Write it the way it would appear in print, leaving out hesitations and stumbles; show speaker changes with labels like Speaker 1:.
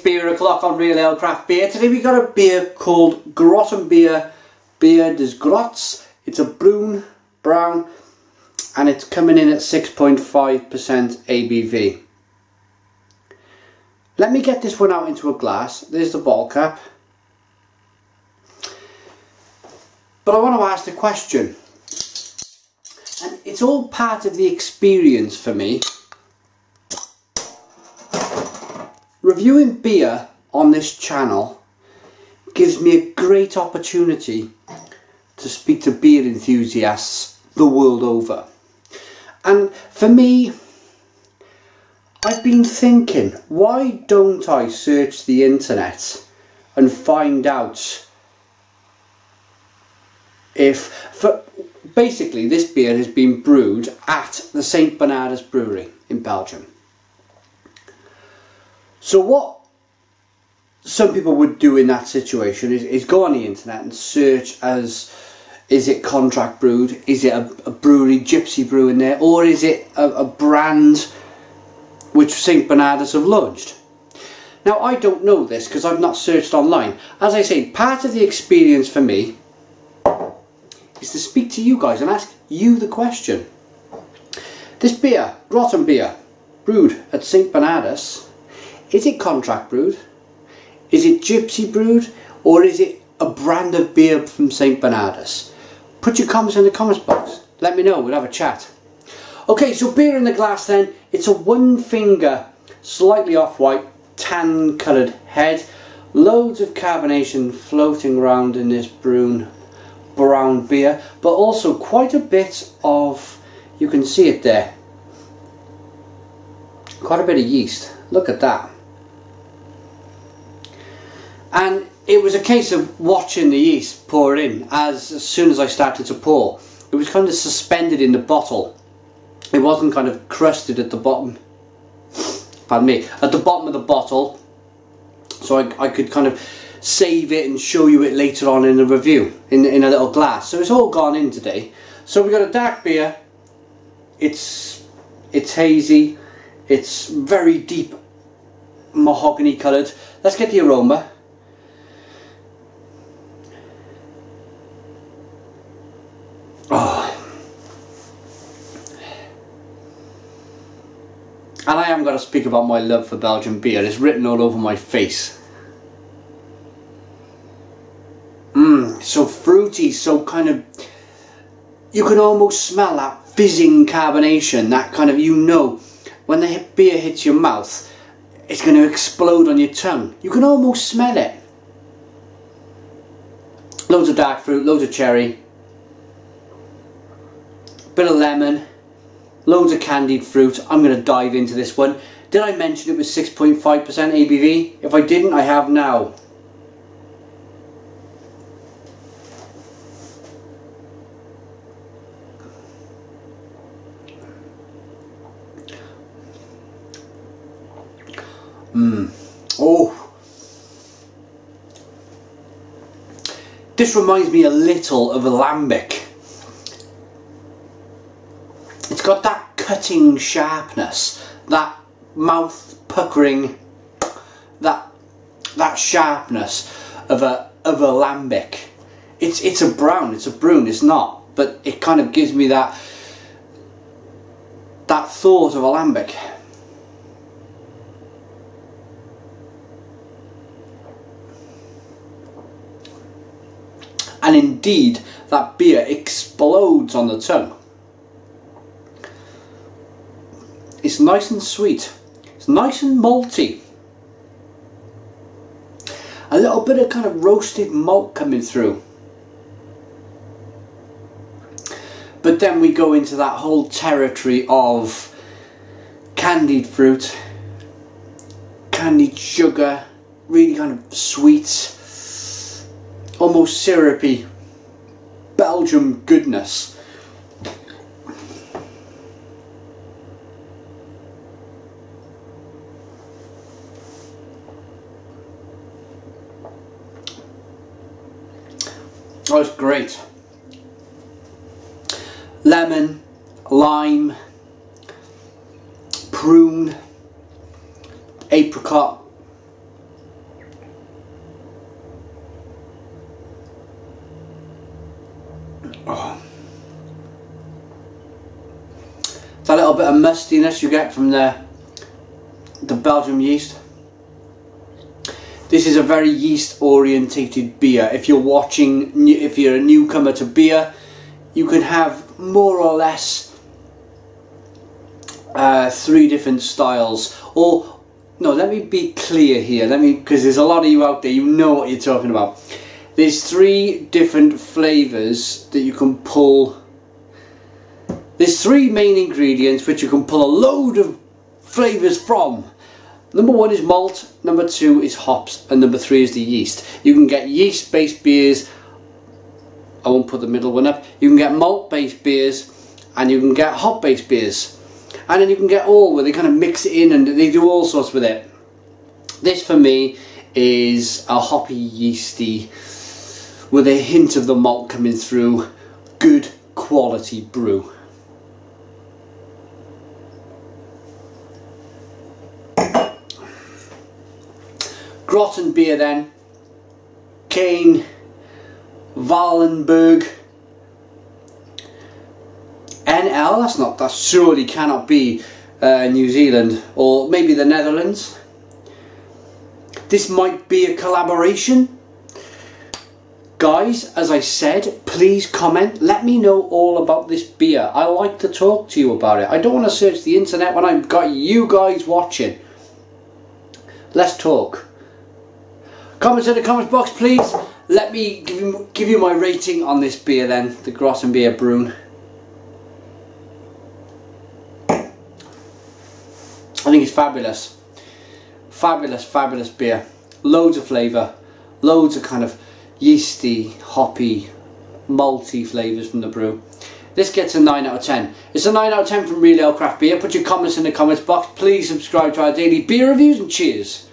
Speaker 1: Beer O'Clock on Real Ale Craft Beer. Today we got a beer called Grottenbier Biere des Grottes. It's a brown and it's coming in at 6.5% ABV. Let me get this one out into a glass. There's the bottle cap. But I want to ask the question, and it's all part of the experience for me. Reviewing beer on this channel gives me a great opportunity to speak to beer enthusiasts the world over. And for me, I've been thinking, why don't I search the internet and find out if, basically this beer has been brewed at the St. Bernardus Brewery in Belgium. So what some people would do in that situation is go on the internet and search as, is it contract brewed, is it a brewery, gypsy brew in there, or is it a brand which St. Bernardus have launched? Now I don't know this because I've not searched online. As I say, part of the experience for me is to speak to you guys and ask you the question. This beer, Grottenbier, brewed at St. Bernardus, is it contract brewed? Is it gypsy brewed? Or is it a brand of beer from St. Bernardus? Put your comments in the comments box. Let me know, we'll have a chat. Okay, so beer in the glass then. It's a one finger, slightly off-white, tan coloured head. Loads of carbonation floating around in this brown beer. But also quite a bit of, you can see it there, quite a bit of yeast. Look at that. And it was a case of watching the yeast pour in as soon as I started to pour. It was kind of suspended in the bottle. It wasn't kind of crusted at the bottom, pardon me, at the bottom of the bottle. So I could kind of save it and show you it later on in the review, in a little glass. So it's all gone in today. So we've got a dark beer. It's hazy. It's very deep mahogany coloured. Let's get the aroma. Oh. And I haven't got to speak about my love for Belgian beer. It's written all over my face. So fruity, so kind of, you can almost smell that fizzing carbonation, that kind of, you know, when the beer hits your mouth, it's going to explode on your tongue. You can almost smell it. Loads of dark fruit, loads of cherry, bit of lemon, loads of candied fruit. I'm going to dive into this one. Did I mention it was 6.5% ABV? If I didn't, I have now. Oh, this reminds me a little of a lambic. It's got that cutting sharpness, that mouth puckering, that sharpness of a lambic. It's a brown, it's a brune, it's not, but it kind of gives me that thought of a lambic. And indeed, that beer explodes on the tongue. It's nice and sweet. It's nice and malty. A little bit of kind of roasted malt coming through. But then we go into that whole territory of candied fruit, candied sugar, really kind of sweet, almost syrupy Belgian goodness. Oh, it's great. Lemon, lime, prune, apricot, little bit of mustiness you get from the Belgian yeast. This is a very yeast orientated beer. If you're watching, if you're a newcomer to beer, you can have more or less 3 different styles. Or no, let me be clear here. Because there's a lot of you out there, you know what you're talking about. There's 3 different flavours that you can pull. There's 3 main ingredients which you can pull a load of flavours from. Number 1 is malt, number 2 is hops, and number 3 is the yeast. You can get yeast based beers, I won't put the middle one up. You can get malt based beers and you can get hop based beers. And then you can get all where they kind of mix it in and they do all sorts with it. This for me is a hoppy yeasty with a hint of the malt coming through. Good quality brew. Grottenbier then, Kane, Wallenberg, NL, that surely cannot be New Zealand, or maybe the Netherlands. This might be a collaboration. Guys, as I said, please comment, let me know all about this beer. I like to talk to you about it. I don't want to search the internet when I've got you guys watching. Let's talk. Comments in the comments box, please. Let me give you my rating on this beer then, the Grottenbier Brune. I think it's fabulous. Fabulous, fabulous beer. Loads of flavour. Loads of kind of yeasty, hoppy, malty flavours from the brew. This gets a 9 out of 10. It's a 9 out of 10 from Real Ale Craft Beer. Put your comments in the comments box. Please subscribe to our daily beer reviews and cheers.